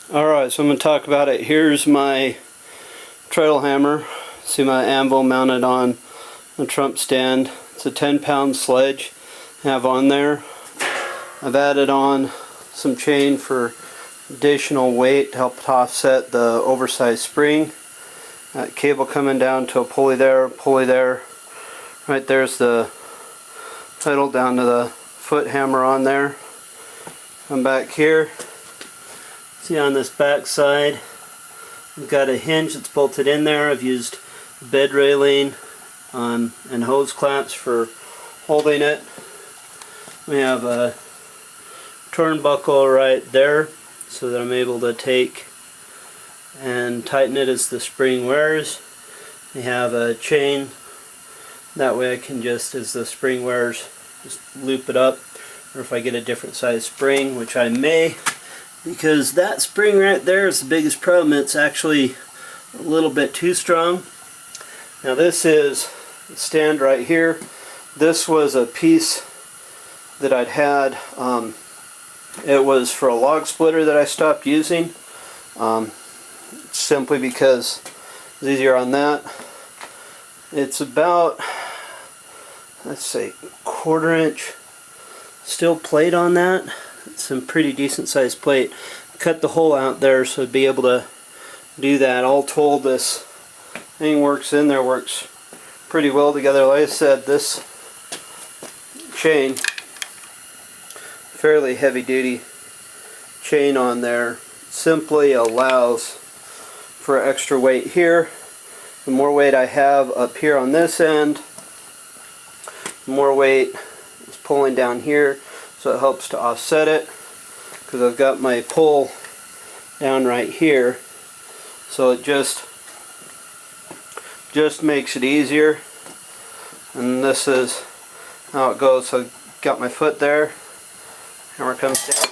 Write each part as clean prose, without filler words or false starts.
Alright, so I'm going to talk about it. Here's my treadle hammer. See my anvil mounted on a trump stand. It's a 10-pound sledge I have on there. I've added on some chain for additional weight to help to offset the oversized spring. Cable coming down to a pulley there, Right there's the pedal down to the foot hammer on there. Come back here. See on this back side, we've got a hinge that's bolted in there. I've used bed railing and hose clamps for holding it. We have a turnbuckle right there so that I'm able to take and tighten it as the spring wears. We have a chain, that way I can just, as the spring wears, just loop it up. Or if I get a different size spring, which I may, because that spring right there is the biggest problem. It's actually a little bit too strong. Now this is the stand right here. This was a piece that I'd had. It was for a log splitter that I stopped using, simply because it's easier on that. It's about, let's say, 1/4 inch steel plate on that. It's some pretty decent sized plate. Cut the hole out there so I'd be able to do that. All told, this thing works pretty well together. Like I said, this chain, fairly heavy duty chain on there, simply allows for extra weight here. The more weight I have up here on this end, the more weight is pulling down here, so it helps to offset it, because I've got my pull down right here, so it just makes it easier. And this is how it goes. So I've got my foot there, hammer comes down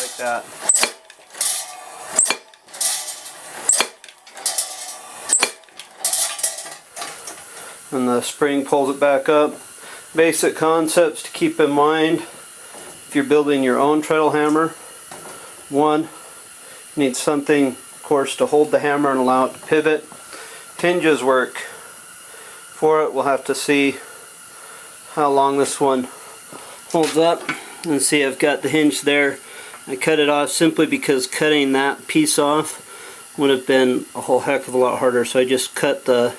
like that. And the spring pulls it back up. Basic concepts to keep in mind if you're building your own treadle hammer. One, you need something, of course, to hold the hammer and allow it to pivot. Hinges work for it. We'll have to see how long this one holds up. And see, I've got the hinge there. I cut it off simply because cutting that piece off would have been a whole heck of a lot harder. So I just cut the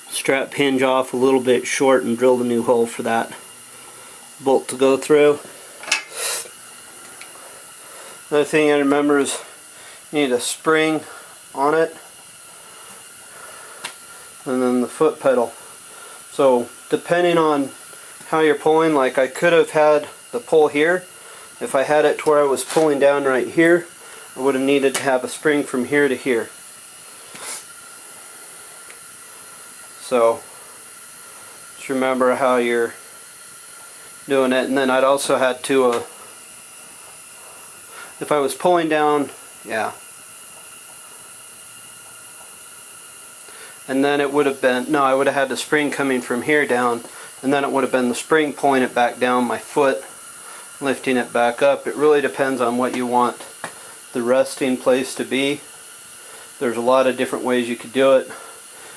strap hinge off a little bit short and drilled a new hole for that bolt to go through. Another thing I remember is you need a spring on it, and then the foot pedal. So depending on how you're pulling, like I could have had the pull here. If I had it to where I was pulling down right here, I would have needed to have a spring from here to here. So just remember how you're doing it. And then I'd also had to, if I was pulling down, and then it would have been, no, I would have had the spring coming from here down, and then it would have been the spring pulling it back down, my foot lifting it back up. It really depends on what you want the resting place to be. There's a lot of different ways you could do it,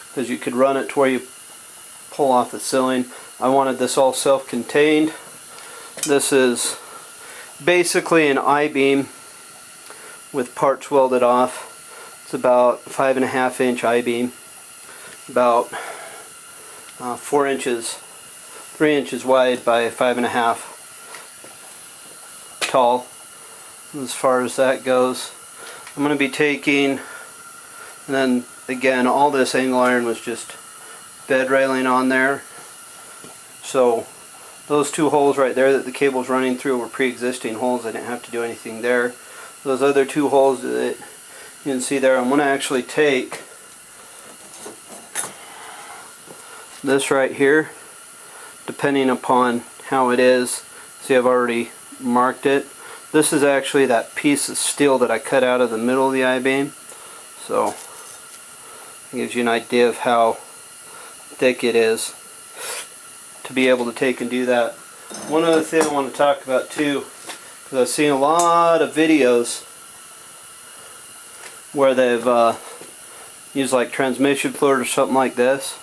because you could run it to where you pull off the ceiling. I wanted this all self-contained. This is basically an I-beam with parts welded off. It's about 5.5 inch I-beam, about 4 inches, 3 inches wide by 5.5 tall, as far as that goes. I'm going to be taking, and then again, all this angle iron was just bed railing on there. So those two holes right there that the cable's running through were pre-existing holes. I didn't have to do anything there. Those other two holes that you can see there, I'm going to actually take this right here, depending upon how it is. See, I've already marked it. This is actually that piece of steel that I cut out of the middle of the I-beam. So it gives you an idea of how thick it is to be able to take and do that. One other thing I want to talk about too, because I've seen a lot of videos where they've used like transmission fluid or something like this.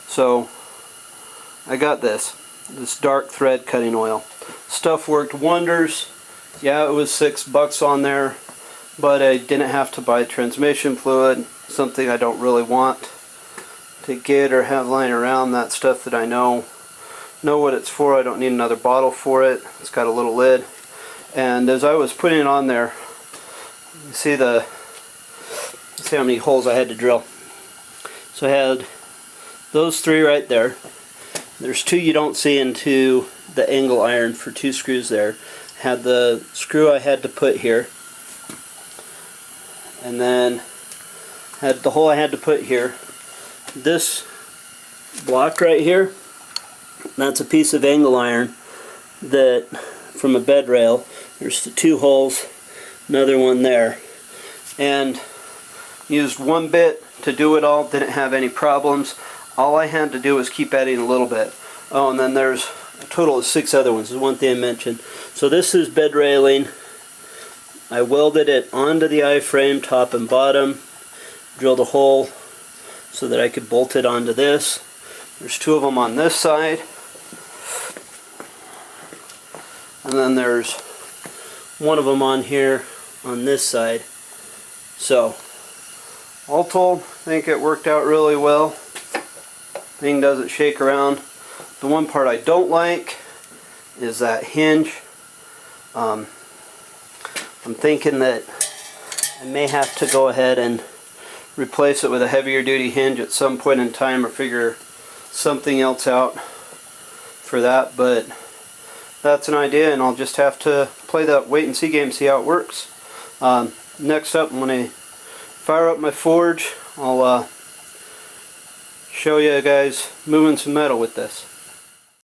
So I got this dark thread cutting oil. Stuff worked wonders. Yeah, it was $6 on there, but I didn't have to buy transmission fluid, something I don't really want to get or have lying around. That stuff that I know what it's for. I don't need another bottle for it. It's got a little lid. And as I was putting it on there, you see how many holes I had to drill. So I had those 3 right there. There's 2 you don't see into the angle iron for 2 screws there. Had the screw I had to put here, and then had the hole I had to put here. This block right here, that's a piece of angle iron that from a bed rail. There's the 2 holes, another one there, and used 1 bit to do it all. Didn't have any problems. All I had to do was keep adding a little bit. Oh, and then there's a total of 6 other ones. This is one thing I mentioned. So this is bed railing. I welded it onto the I-frame, top and bottom. Drilled a hole so that I could bolt it onto this. There's 2 of them on this side. And then there's 1 of them on here on this side. So, all told, I think it worked out really well. Thing doesn't shake around. The one part I don't like is that hinge. I'm thinking that I may have to go ahead and replace it with a heavier duty hinge at some point in time, or figure something else out for that, but that's an idea, and I'll just have to play that wait and see game, see how it works. Next up, when I fire up my forge, I'll show you guys moving some metal with this.